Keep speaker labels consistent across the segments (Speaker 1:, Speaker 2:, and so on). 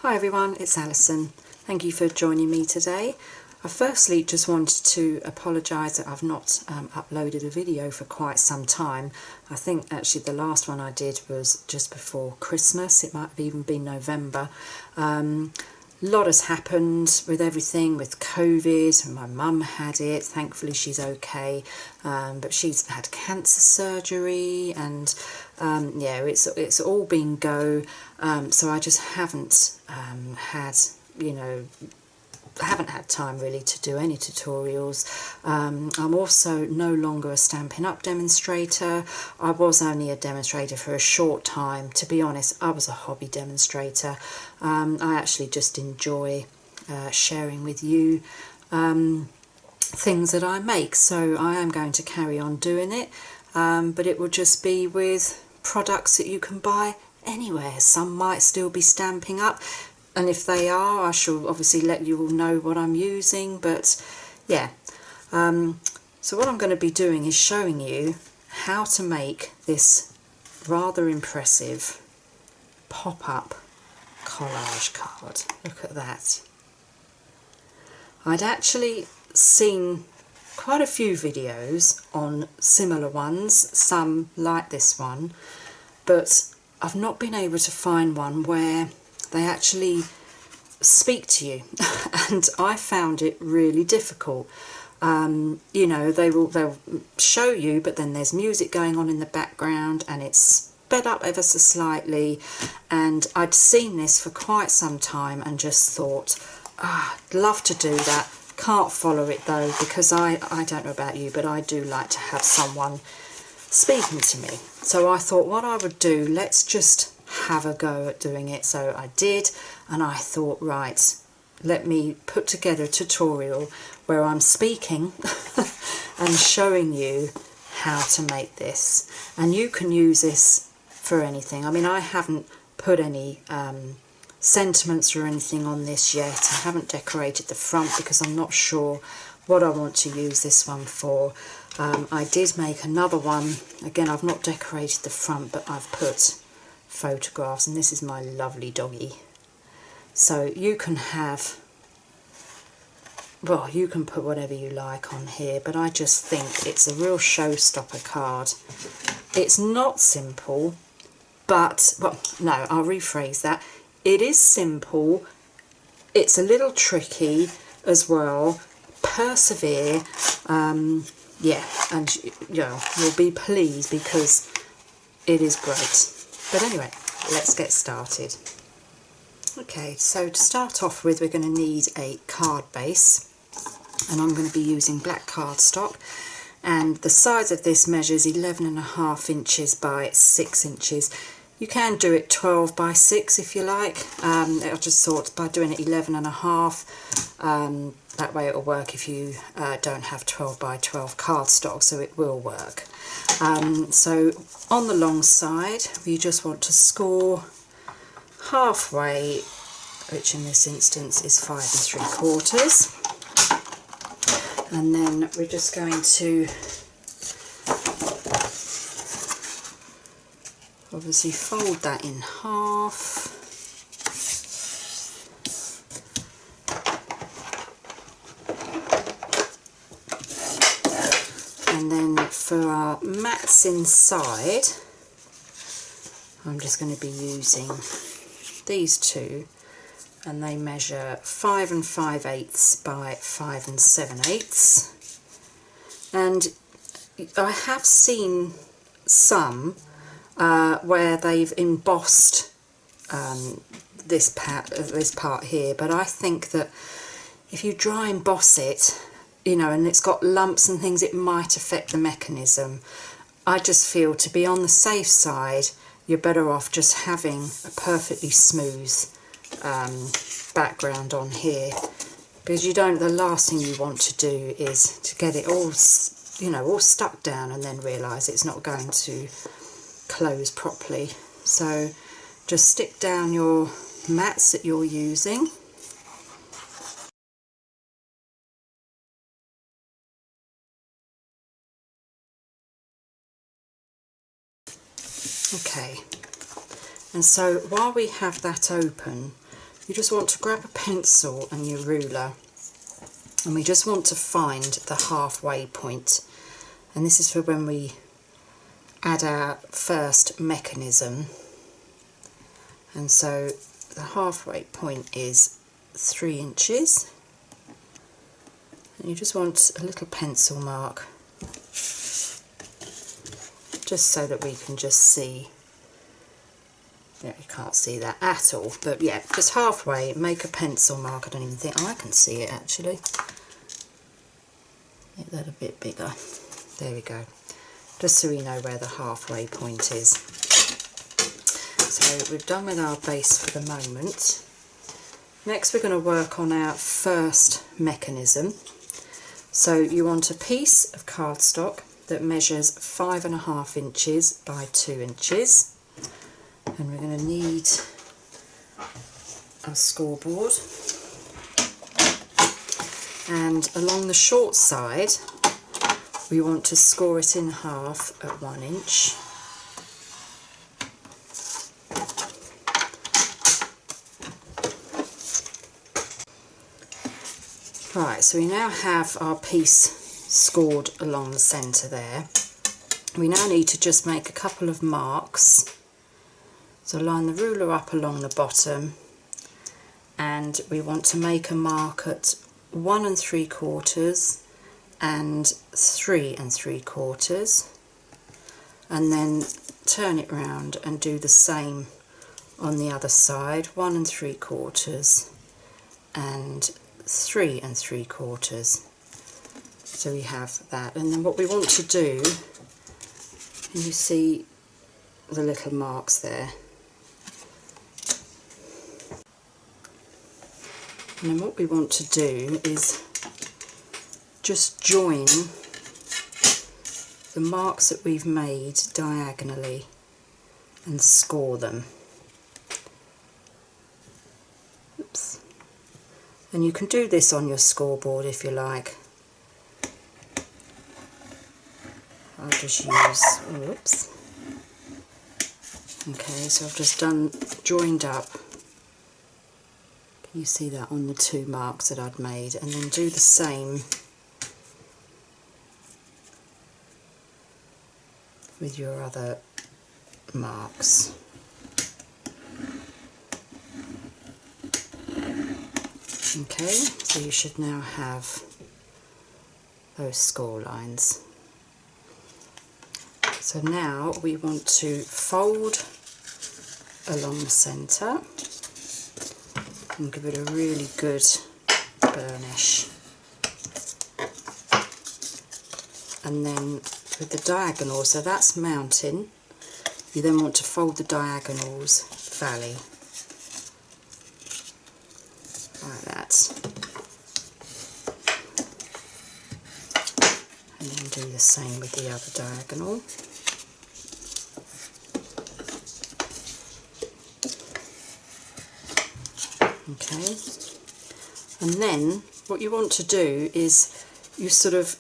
Speaker 1: Hi everyone, it's Alison. Thank you for joining me today. I firstly just wanted to apologise that I've not uploaded a video for quite some time. I think actually the last one I did was just before Christmas. It might have even been November. A lot has happened with everything, with COVID. My mum had it, thankfully she's okay, but she's had cancer surgery and yeah, it's all been go, so I just haven't had, I haven't had time really to do any tutorials. I'm also no longer a Stampin' Up! Demonstrator. I was only a demonstrator for a short time. To be honest, I was a hobby demonstrator. I actually just enjoy sharing with you things that I make, so I am going to carry on doing it, but it will just be with products that you can buy anywhere. Some might still be Stampin' Up!, and if they are, I shall obviously let you all know what I'm using. But yeah, so what I'm going to be doing is showing you how to make this rather impressive pop-up collage card. Look at that. I'd actually seen quite a few videos on similar ones, some like this one, but I've not been able to find one where they actually speak to you and I found it really difficult. They'll show you, but then there's music going on in the background and it's sped up ever so slightly, and I'd seen this for quite some time and just thought, I'd love to do that. Can't follow it though, because I don't know about you, but I do like to have someone speaking to me. So I thought what I would do, let's just have a go at doing it. So I did, and I thought, right, let me put together a tutorial where I'm speaking and showing you how to make this. And you can use this for anything. I mean, I haven't put any sentiments or anything on this yet. I haven't decorated the front because I'm not sure what I want to use this one for. I did make another one. Again, I've not decorated the front, but I've put photographs, and this is my lovely doggy. So you can have, well, you can put whatever you like on here, but I just think it's a real showstopper card. It's not simple, but, well, no, I'll rephrase that. It is simple, it's a little tricky as well. Persevere, yeah, and you'll be pleased because it is great. But anyway, let's get started. Okay, so to start off with, we're going to need a card base, and I'm going to be using black cardstock, and the size of this measures 11.5 inches by 6 inches. You can do it 12 by 6 if you like. I just thought by doing it 11.5, that way it'll work if you don't have 12 by 12 cardstock, so it will work. So on the long side, we just want to score halfway, which in this instance is 5 3/4. And then we're just going to obviously fold that in half. And then for our mats inside, I'm just going to be using these two, and they measure 5 5/8 by 5 7/8. And I have seen some where they've embossed this part here, but I think that if you dry emboss it, and it's got lumps and things, it might affect the mechanism. I just feel, to be on the safe side, you're better off just having a perfectly smooth background on here, because the last thing you want to do is to get it all, all stuck down and then realise it's not going to close properly. So just stick down your mats that you're using. Okay, and so while we have that open, you just want to grab a pencil and your ruler, and we just want to find the halfway point. And this is for when we add our first mechanism. And so the halfway point is 3 inches. And you just want a little pencil mark, just so that we can just see. Yeah, you can't see that at all, but yeah, just halfway, make a pencil mark. I don't even think I can see it actually. Make that a bit bigger. There we go. Just so we know where the halfway point is. So we've done with our base for the moment. Next we're going to work on our first mechanism. So you want a piece of cardstock that measures 5.5 inches by 2 inches. And we're going to need a scoreboard. And along the short side, we want to score it in half at 1 inch. Right, so we now have our piece scored along the centre there. We now need to just make a couple of marks. So line the ruler up along the bottom, and we want to make a mark at 1 3/4 and 3 3/4, and then turn it round and do the same on the other side, 1 3/4 and 3 3/4. So we have that, and then what we want to do, and you see the little marks there. And then what we want to do is just join the marks that we've made diagonally and score them. Oops. And you can do this on your scoreboard if you like. I'll just use, oops. Okay, so I've just joined up. You see that on the 2 marks that I'd made, and then do the same with your other marks. Okay, so you should now have those score lines. So now we want to fold along the centre and give it a really good burnish. And then with the diagonal, so that's mounting, you then want to fold the diagonals valley, like that. And then do the same with the other diagonal. Okay, and then what you want to do is you sort of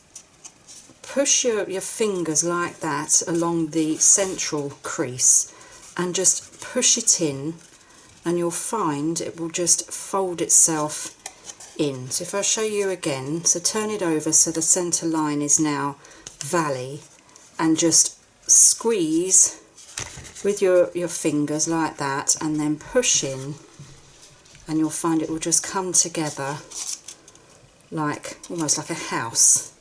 Speaker 1: push your fingers like that along the central crease and just push it in, and you'll find it will just fold itself in. So if I show you again, so turn it over so the centre line is now valley, and just squeeze with your fingers like that and then push in, and you'll find it will just come together like almost like a house.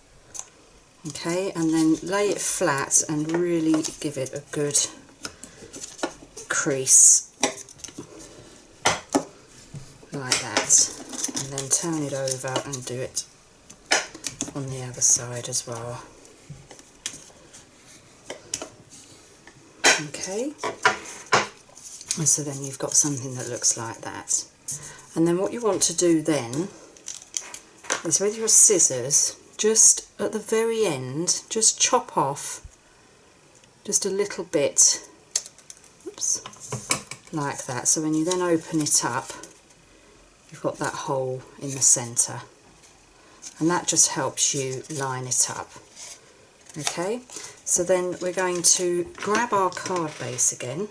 Speaker 1: Okay, and then lay it flat and really give it a good crease like that, and then turn it over and do it on the other side as well. Okay, and so then you've got something that looks like that. And then what you want to do then is with your scissors, just at the very end, just chop off just a little bit, oops, like that. So when you then open it up, you've got that hole in the centre, and that just helps you line it up. Okay, so then we're going to grab our card base again,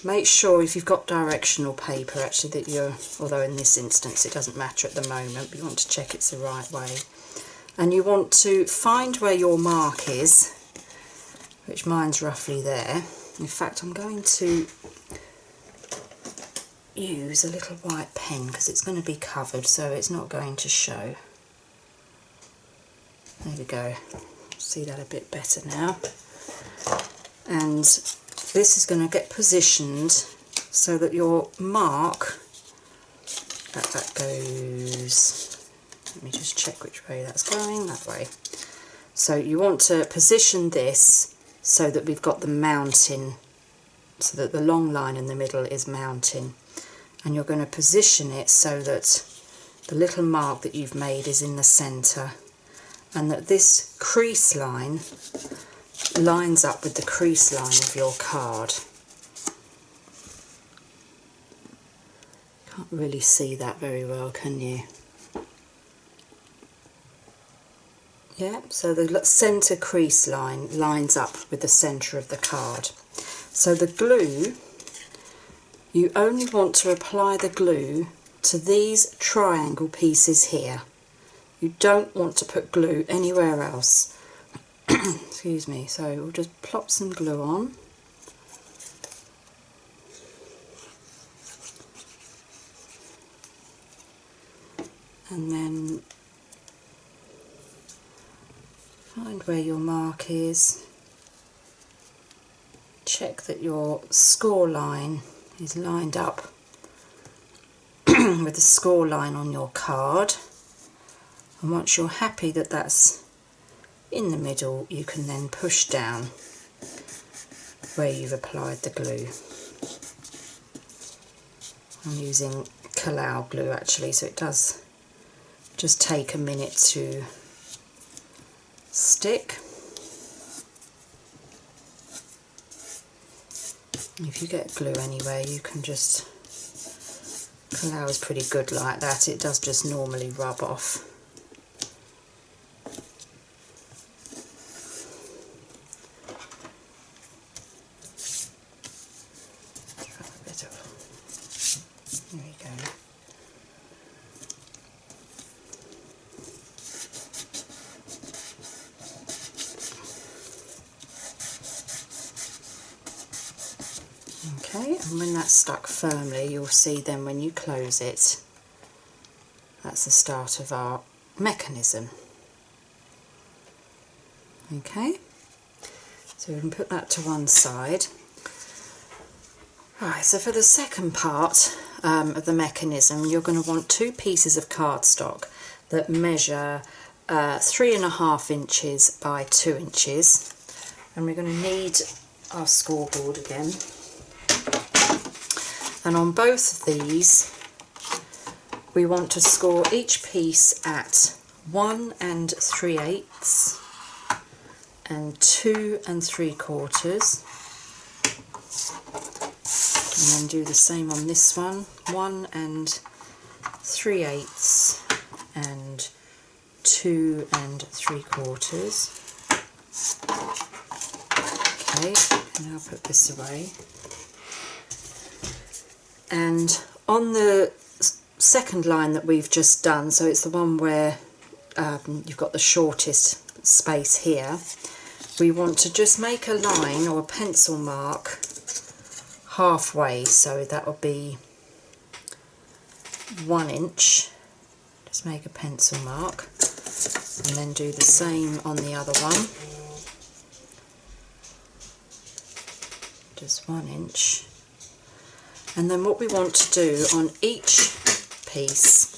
Speaker 1: make sure if you've got directional paper actually that you're, although in this instance it doesn't matter at the moment, but you want to check it's the right way. And you want to find where your mark is, which mine's roughly there. In fact, I'm going to use a little white pen because it's going to be covered, so it's not going to show. There we go. See that a bit better now. And this is going to get positioned so that your mark, that goes, let me just check which way that's going, that way. So you want to position this so that we've got the mountain, so that the long line in the middle is mountain. And you're going to position it so that the little mark that you've made is in the centre, and that this crease line lines up with the crease line of your card. Can't really see that very well, can you? Yeah, so the centre crease line lines up with the centre of the card. So the glue, you only want to apply the glue to these triangle pieces here. You don't want to put glue anywhere else. Excuse me, so we'll just plop some glue on. And then find where your mark is. Check that your score line is lined up with the score line on your card. And once you're happy that that's in the middle, you can then push down where you've applied the glue. I'm using Collage glue actually, so it does just take a minute to stick. If you get glue anywhere, you can just, Collage is pretty good like that, it does just normally rub off. There we go. Okay, and when that's stuck firmly, you'll see then when you close it, that's the start of our mechanism. Okay, so we can put that to one side. Right, so for the second part of the mechanism, you're going to want 2 pieces of cardstock that measure 3.5 inches by 2 inches, and we're going to need our scoreboard again. And on both of these, we want to score each piece at 1 3/8 and 2 3/4. And then do the same on this one, 1 3/8 and 2 3/4. Okay, and I'll put this away. And on the second line that we've just done, so it's the one where you've got the shortest space here, we want to just make a line or a pencil mark halfway, so that will be 1 inch. Just make a pencil mark and then do the same on the other one, just 1 inch. And then what we want to do on each piece,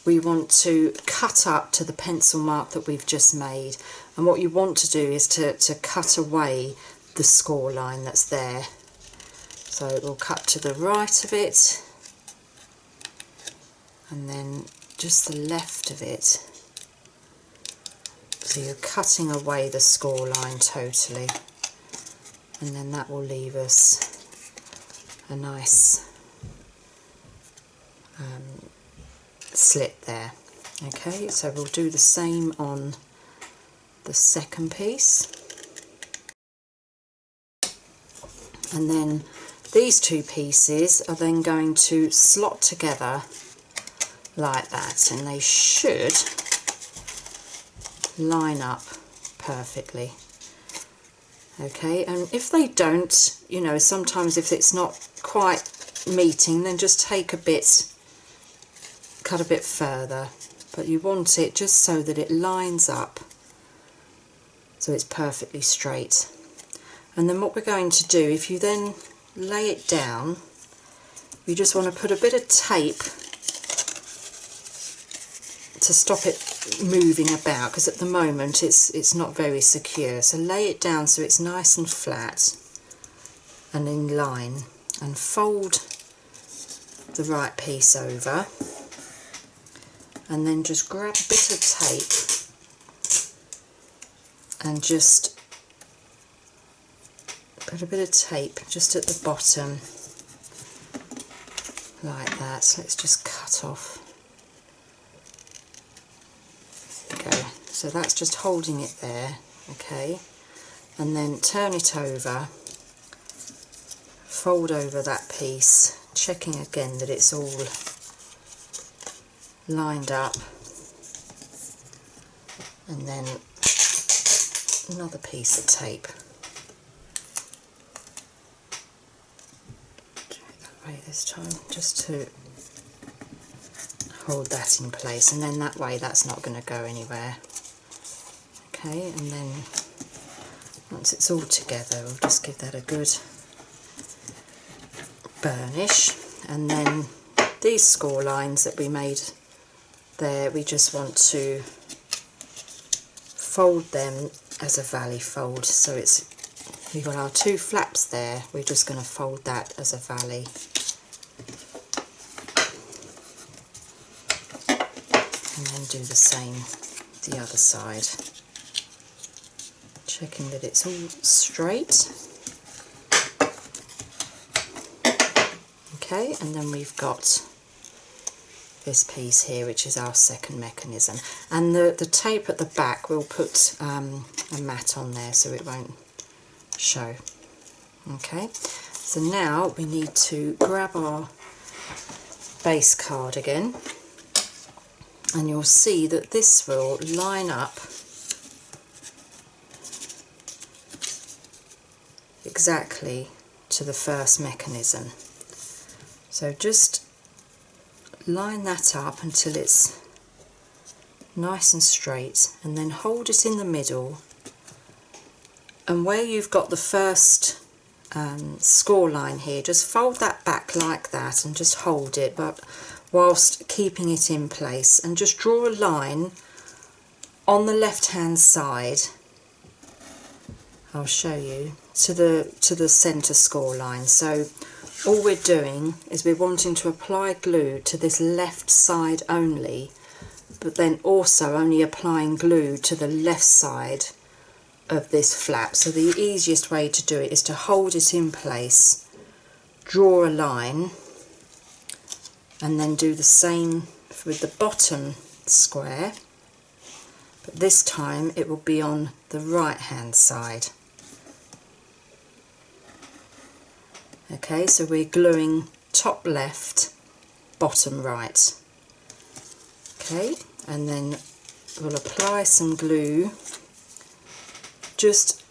Speaker 1: we want to cut up to the pencil mark that we've just made, and what you want to do is to cut away the score line that's there. So we'll cut to the right of it, and then just the left of it. So you're cutting away the score line totally, and then that will leave us a nice slit there. Okay, so we'll do the same on the second piece, and then these two pieces are then going to slot together like that, and they should line up perfectly. Okay, and if they don't, you know, sometimes if it's not quite meeting, then just take a bit, cut a bit further, but you want it just so that it lines up, so it's perfectly straight. And then what we're going to do, if you then lay it down, you just want to put a bit of tape to stop it moving about, because at the moment it's not very secure. So lay it down so it's nice and flat and in line, and fold the right piece over, and then just grab a bit of tape and just put a bit of tape just at the bottom like that. So let's just cut off. Go. So that's just holding it there, okay, and then turn it over, fold over that piece, checking again that it's all lined up, and then another piece of tape. Do it that way this time, just to hold that in place, and then that way that's not going to go anywhere. Okay, and then once it's all together, we'll just give that a good burnish, and then these score lines that we made there, we just want to fold them as a valley fold. So it's, we've got our two flaps there, we're just going to fold that as a valley. And then do the same the other side, checking that it's all straight. Okay, and then we've got this piece here, which is our second mechanism, and the tape at the back, we'll put a mat on there so it won't show. Okay, so now we need to grab our base card again, and you'll see that this will line up exactly to the first mechanism. So just line that up until it's nice and straight, and then hold it in the middle, and where you've got the first score line here, just fold that back like that and just hold it, but whilst keeping it in place, and just draw a line on the left hand side, I'll show you, to the centre score line. So all we're doing is we're wanting to apply glue to this left side only, but then also only applying glue to the left side of this flap. So the easiest way to do it is to hold it in place, draw a line, and then do the same with the bottom square, but this time it will be on the right hand side. Okay, so we're gluing top left, bottom right. Okay, and then we'll apply some glue just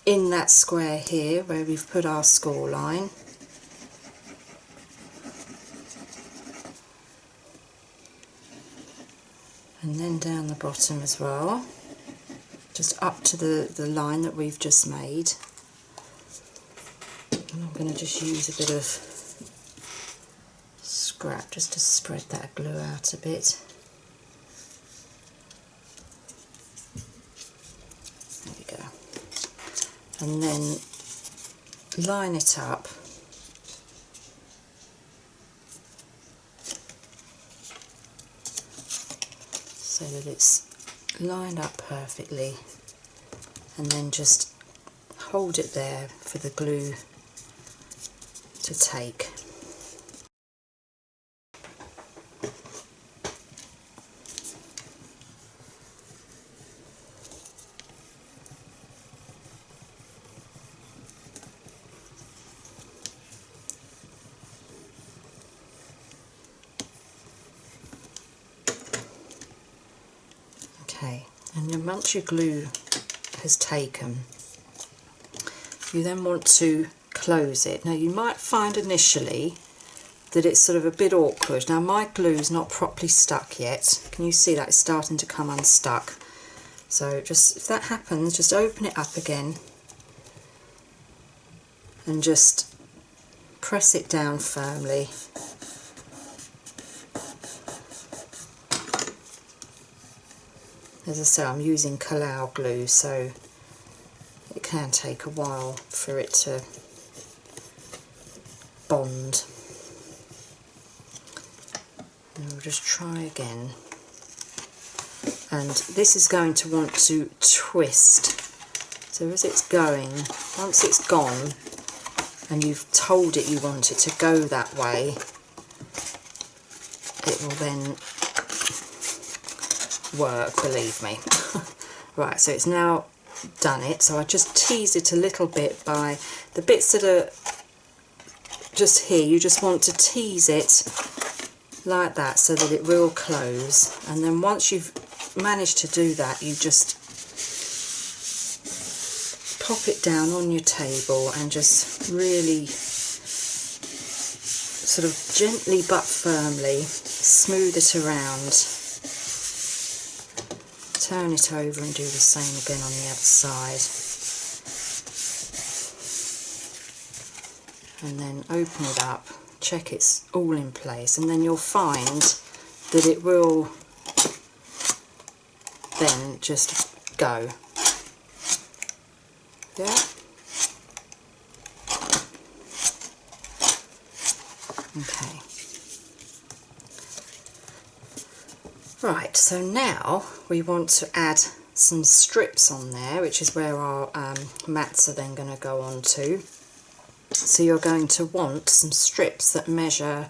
Speaker 1: in that square here where we've put our score line. And then down the bottom as well, just up to the line that we've just made. And I'm going to just use a bit of scrap just to spread that glue out a bit. There we go. And then line it up so that it's lined up perfectly, and then just hold it there for the glue to take. And then once your glue has taken, you then want to close it. Now you might find initially that it's sort of a bit awkward. Now my glue's not properly stuck yet. Can you see that it's starting to come unstuck? So just, if that happens, just open it up again and just press it down firmly. As I say, I'm using Collage glue, so it can take a while for it to bond. And we'll just try again. And this is going to want to twist. So as it's going, once it's gone, and you've told it you want it to go that way, it will then work, believe me. Right, so it's now done it. So I just tease it a little bit by the bits that are just here. You just want to tease it like that so that it will close, and then once you've managed to do that, you just pop it down on your table and just really sort of gently but firmly smooth it around. Turn it over and do the same again on the other side. And then open it up, check it's all in place, and then you'll find that it will then just go. Yeah? Okay. Right, so now we want to add some strips on there, which is where our mats are then going to go on to. So you're going to want some strips that measure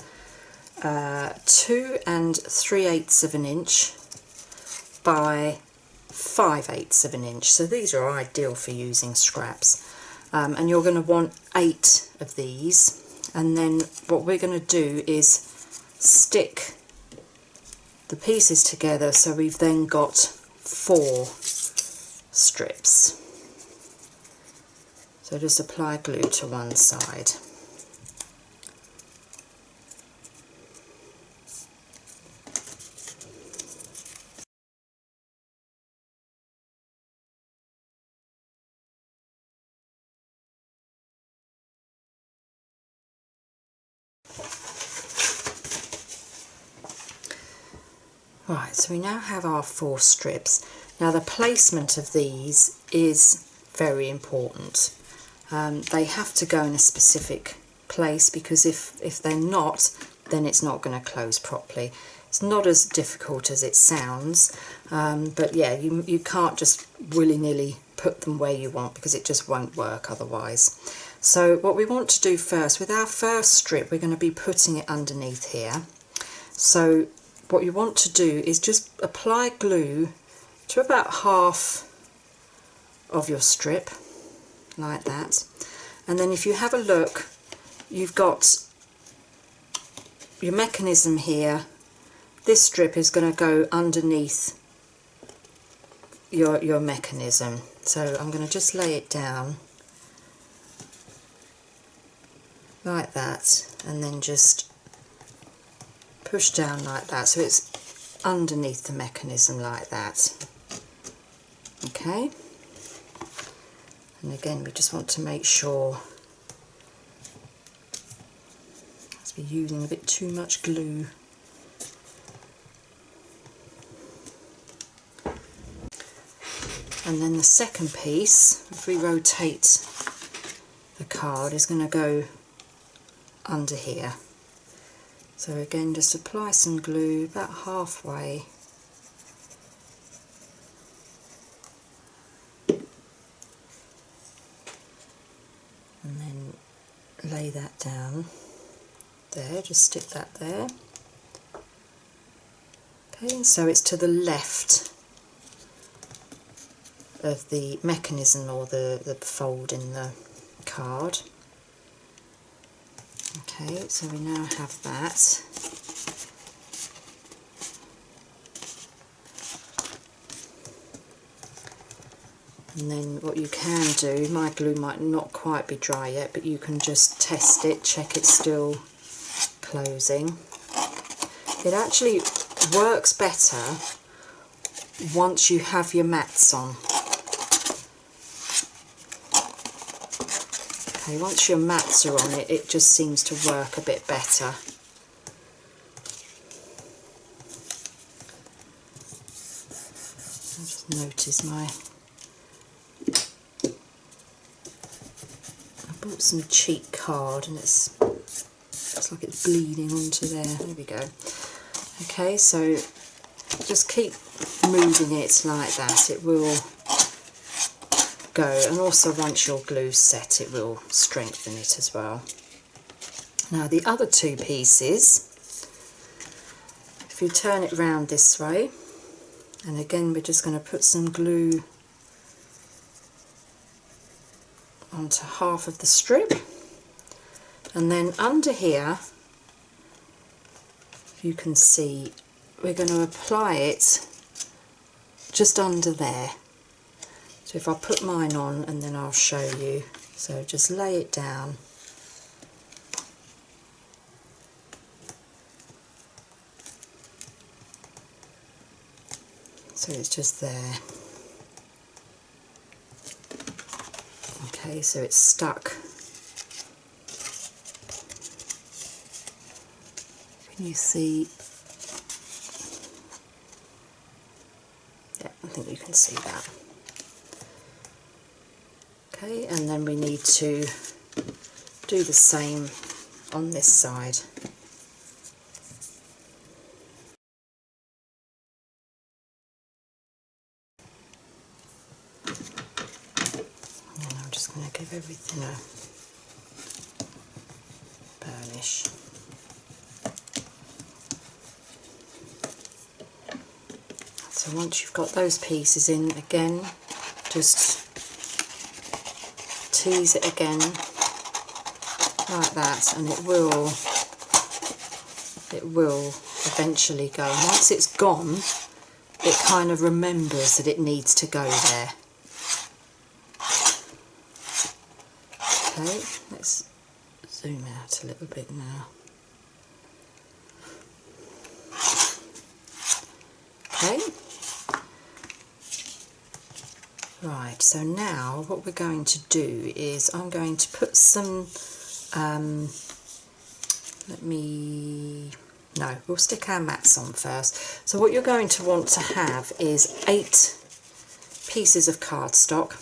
Speaker 1: 2 3/8 of an inch by 5/8 of an inch. So these are ideal for using scraps. And you're going to want 8 of these. And then what we're going to do is stick the pieces together, so we've then got 4 strips. So just apply glue to one side. Right, so we now have our 4 strips. Now the placement of these is very important. They have to go in a specific place, because if they're not, then it's not going to close properly. It's not as difficult as it sounds, but yeah, you can't just willy-nilly put them where you want, because it just won't work otherwise. So what we want to do first, with our first strip, we're going to be putting it underneath here. So what you want to do is just apply glue to about half of your strip, like that. And then if you have a look, you've got your mechanism here. This strip is going to go underneath your mechanism. So I'm going to just lay it down like that, and then just push down like that, so it's underneath the mechanism like that. Okay, and again we just want to make sure, as we're using a bit too much glue. And then the second piece, if we rotate the card, is going to go under here. So again, just apply some glue about halfway. And then lay that down there, just stick that there. Okay, and so it's to the left of the mechanism, or the fold in the card. Okay, so we now have that. And then what you can do, my glue might not quite be dry yet, but you can just test it, check it's still closing. It actually works better once you have your mats on. Okay, once your mats are on it, it just seems to work a bit better. I just noticed I bought some cheap card and it's like it's bleeding onto there. There we go. Okay, so just keep moving it like that. It will go, and also once your glue's set, it will strengthen it as well. Now the other two pieces, if you turn it round this way, and again we're just going to put some glue onto half of the strip, and then under here you can see we're going to apply it just under there. So if I put mine on and then I'll show you. So just lay it down. So it's just there. Okay, so it's stuck. Can you see? Yeah, I think you can see that. Okay, and then we need to do the same on this side. And then I'm just going to give everything a burnish. So once you've got those pieces in, again, just tease it again like that, and it will eventually go. And once it's gone, it kind of remembers that it needs to go there. Okay, let's zoom out a little bit now. Okay. Right, so now what we're going to do is I'm going to put some, we'll stick our mats on first. So what you're going to want to have is 8 pieces of cardstock,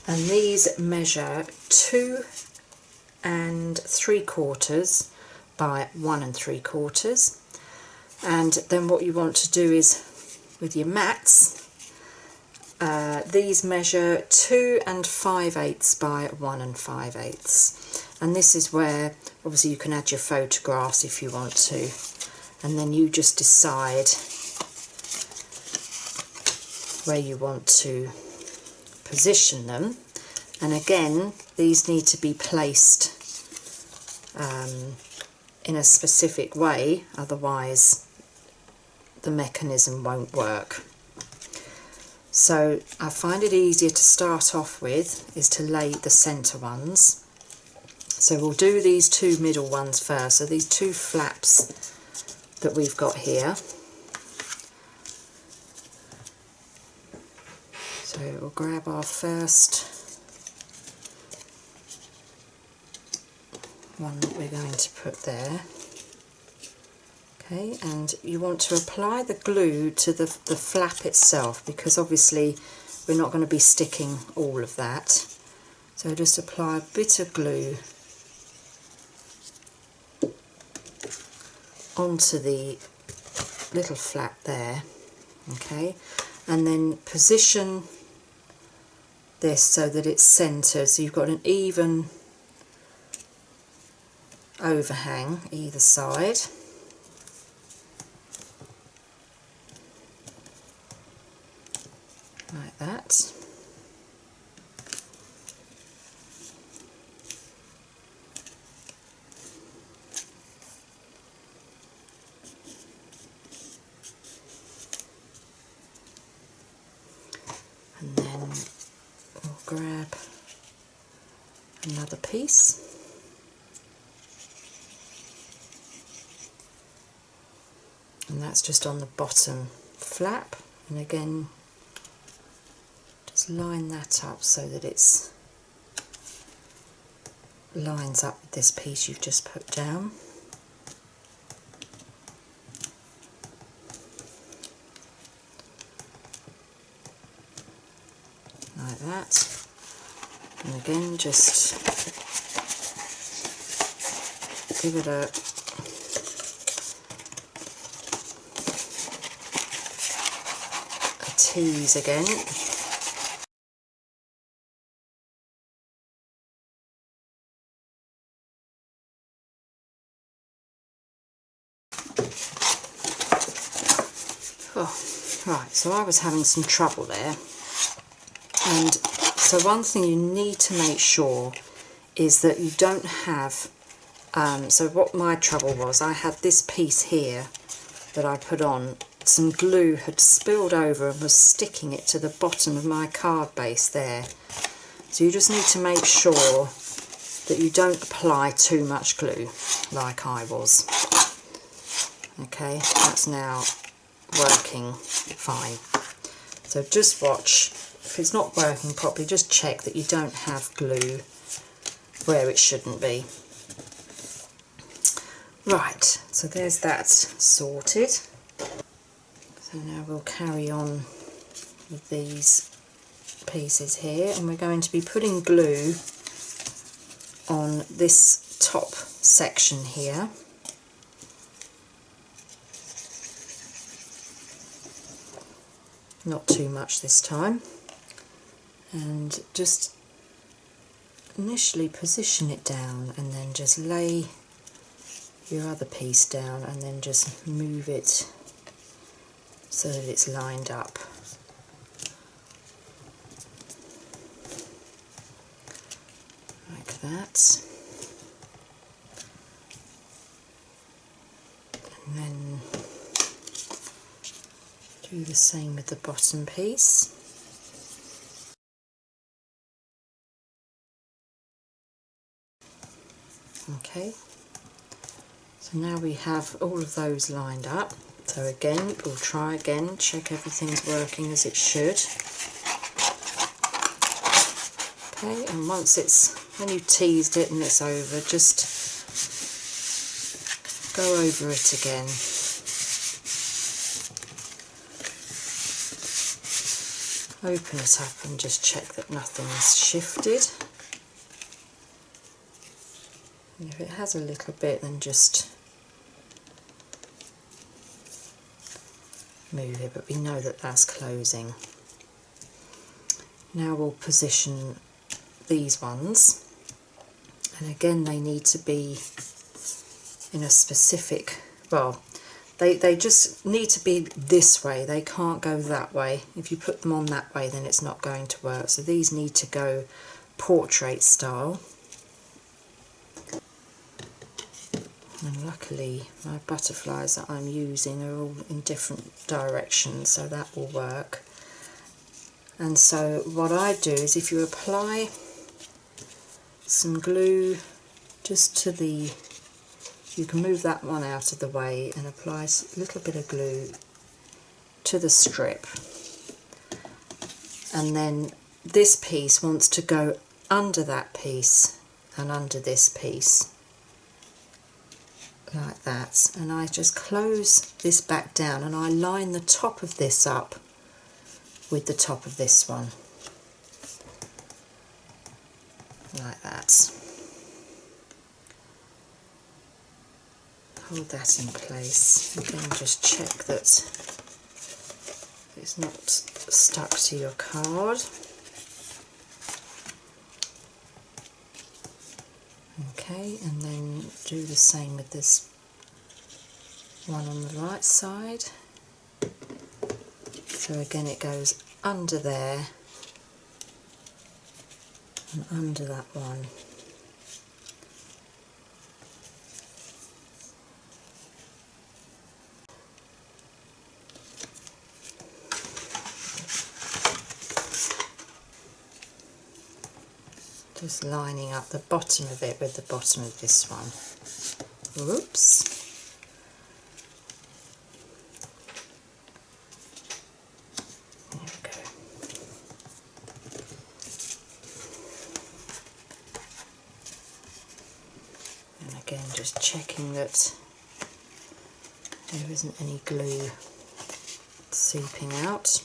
Speaker 1: and these measure 2 3/4 by 1 3/4. And then what you want to do is, with your mats, these measure 2 5/8 by 1 5/8, and this is where obviously you can add your photographs if you want to, and then you just decide where you want to position them. And again, these need to be placed in a specific way, otherwise the mechanism won't work. So I find it easier to start off with is to lay the centre ones. So we'll do these 2 middle ones first. So these 2 flaps that we've got here. So we'll grab our first one that we're going to put there. Okay, and you want to apply the glue to the flap itself, because obviously we're not going to be sticking all of that. So just apply a bit of glue onto the little flap there, okay, and then position this so that it's centred, so you've got an even overhang either side. Like that. And then another piece. And that's just on the bottom flap, and again just line that up so that it's lines up with this piece you've just put down. Like that. And again just give it a tease again. Oh, right, so I was having some trouble there, and so one thing you need to make sure is that you don't have, so what my trouble was, I had this piece here that I put on, some glue had spilled over and was sticking it to the bottom of my card base there. So you just need to make sure that you don't apply too much glue like I was. Okay, that's now working fine. So just watch, if it's not working properly, just check that you don't have glue where it shouldn't be. Right, so there's that sorted. So now we'll carry on with these pieces here, and we're going to be putting glue on this top section here. Not too much this time. And just initially position it down and then just lay your other piece down and then just move it so that it's lined up. Like that. And then do the same with the bottom piece. Okay, so now we have all of those lined up. So again, we'll try again, check everything's working as it should. Okay, and once it's, when you've teased it and it's over, just go over it again. Open it up and just check that nothing's shifted. And if it has a little bit, then just move it, but we know that that's closing. Now we'll position these ones, and again they need to be in a specific, well, they just need to be this way, they can't go that way. If you put them on that way, then it's not going to work. So these need to go portrait style. And luckily my butterflies that I'm using are all in different directions, so that will work. And so what I do is, if you apply some glue just to the, you can move that one out of the way and apply a little bit of glue to the strip, and then this piece wants to go under that piece and under this piece, like that, and I just close this back down and I line the top of this up with the top of this one, like that. Hold that in place. Again, just check that it's not stuck to your card. Okay, and then do the same with this one on the right side. So again, it goes under there and under that one. Do Just lining up the bottom of it with the bottom of this one. Whoops. There we go. And again, just checking that there isn't any glue seeping out.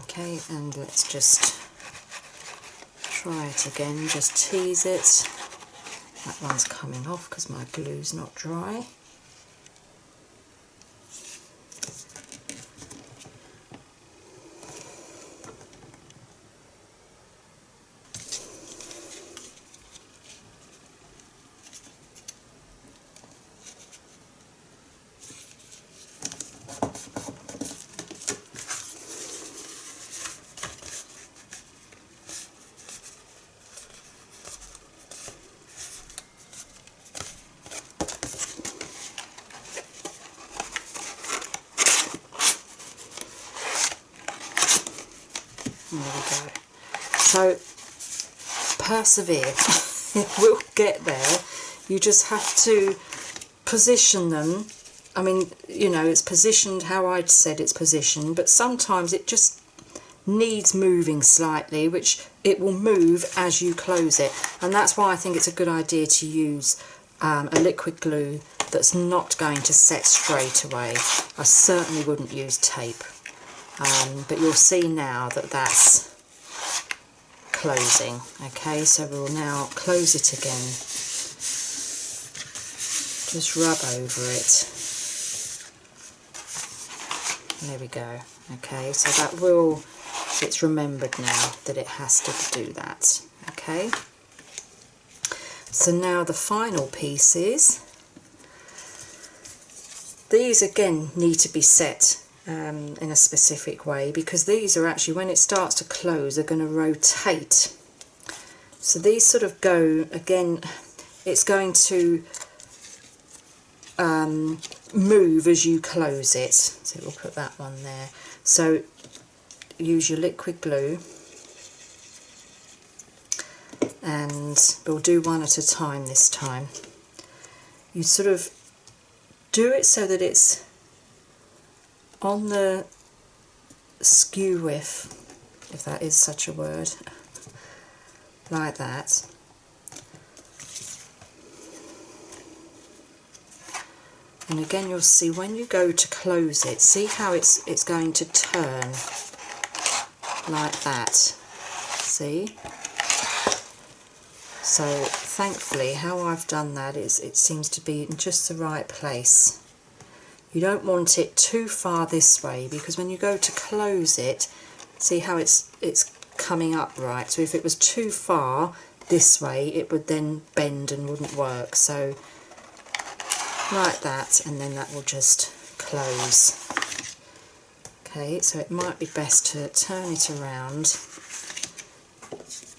Speaker 1: Okay, and let's just try it again, just tease it. That one's coming off because my glue's not dry. There we go. So persevere. We'll get there. You just have to position them. I mean, you know, it's positioned how I'd said it's positioned, but sometimes it just needs moving slightly, which it will move as you close it. And that's why I think it's a good idea to use a liquid glue that's not going to set straight away. I certainly wouldn't use tape. But you'll see now that that's closing. Okay, so we'll now close it again. Just rub over it. There we go. Okay, so that will, it's remembered now that it has to do that. Okay, so now the final pieces. These again need to be set in a specific way, because these are actually, when it starts to close, they're going to rotate. So these sort of go, again, it's going to move as you close it. So we'll put that one there. So use your liquid glue, and we'll do one at a time this time. You sort of do it so that it's on the skew width, if that is such a word, like that. And again, you'll see when you go to close it, see how it's going to turn like that. See? So thankfully, how I've done that is it seems to be in just the right place. You don't want it too far this way, because when you go to close it, see how it's coming up right. So if it was too far this way, it would then bend and wouldn't work. So like that, and then that will just close. Okay, so it might be best to turn it around.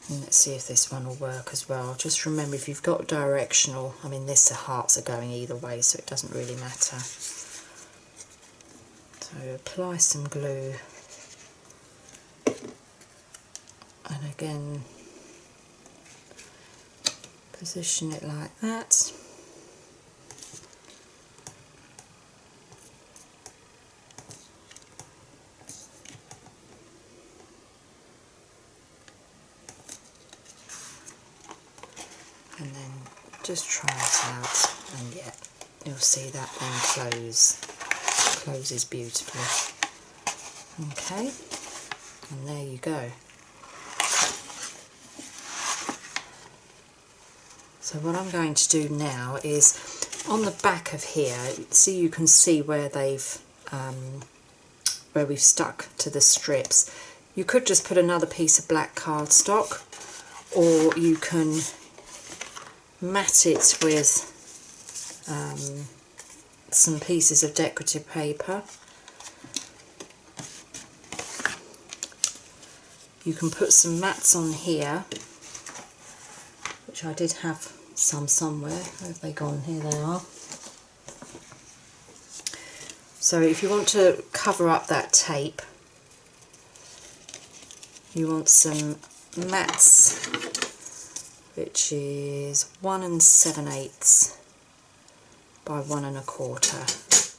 Speaker 1: And let's see if this one will work as well. Just remember, if you've got directional, I mean, the hearts are going either way, so it doesn't really matter. So apply some glue, and again position it like that. And then just try it out, and yeah, you'll see that then closes beautifully. Okay, and there you go. So what I'm going to do now is, on the back of here, see, you can see where they've where we've stuck to the strips. You could just put another piece of black cardstock, or you can mat it with some pieces of decorative paper. You can put some mats on here, which I did have some somewhere. Where have they gone? Here they are. So if you want to cover up that tape, you want some mats, which is 1 7/8 by 1 1/4.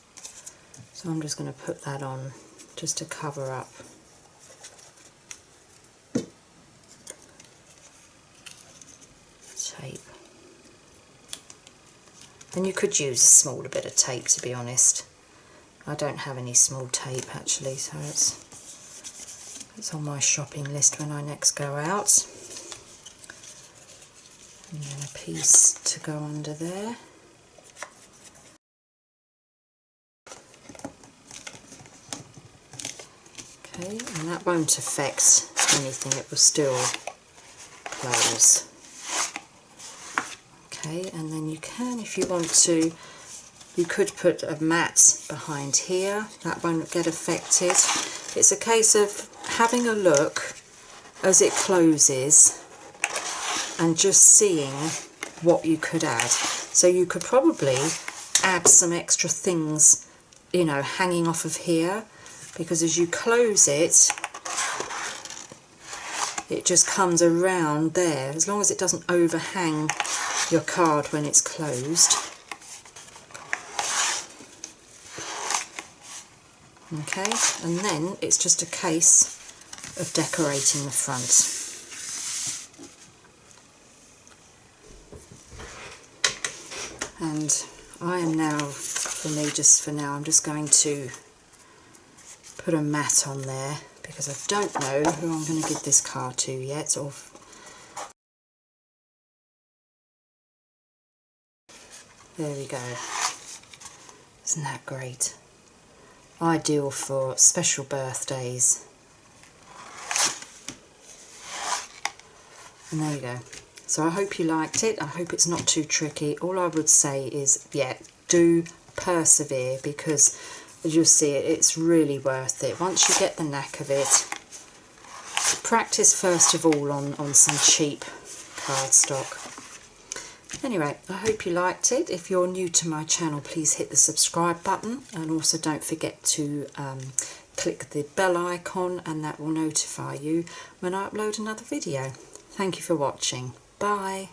Speaker 1: So I'm just going to put that on just to cover up. Tape. And you could use a smaller bit of tape, to be honest. I don't have any small tape actually, so it's on my shopping list when I next go out. And then a piece to go under there. Okay, and that won't affect anything, it will still close. Okay, and then you can, if you want to, you could put a mat behind here, that won't get affected. It's a case of having a look as it closes and just seeing what you could add. So you could probably add some extra things, you know, hanging off of here, because as you close it, it just comes around there, as long as it doesn't overhang your card when it's closed. Okay, and then it's just a case of decorating the front. And I am now, for me, just for now, I'm just going to put a mat on there because I don't know who I'm going to give this card to yet. Or there we go. Isn't that great? Ideal for special birthdays. And there you go. So I hope you liked it. I hope it's not too tricky. All I would say is, yeah, do persevere, because as you'll see, it's really worth it. Once you get the knack of it, practice first of all on some cheap cardstock. Anyway, I hope you liked it. If you're new to my channel, please hit the subscribe button, and also don't forget to click the bell icon, and that will notify you when I upload another video. Thank you for watching. Bye.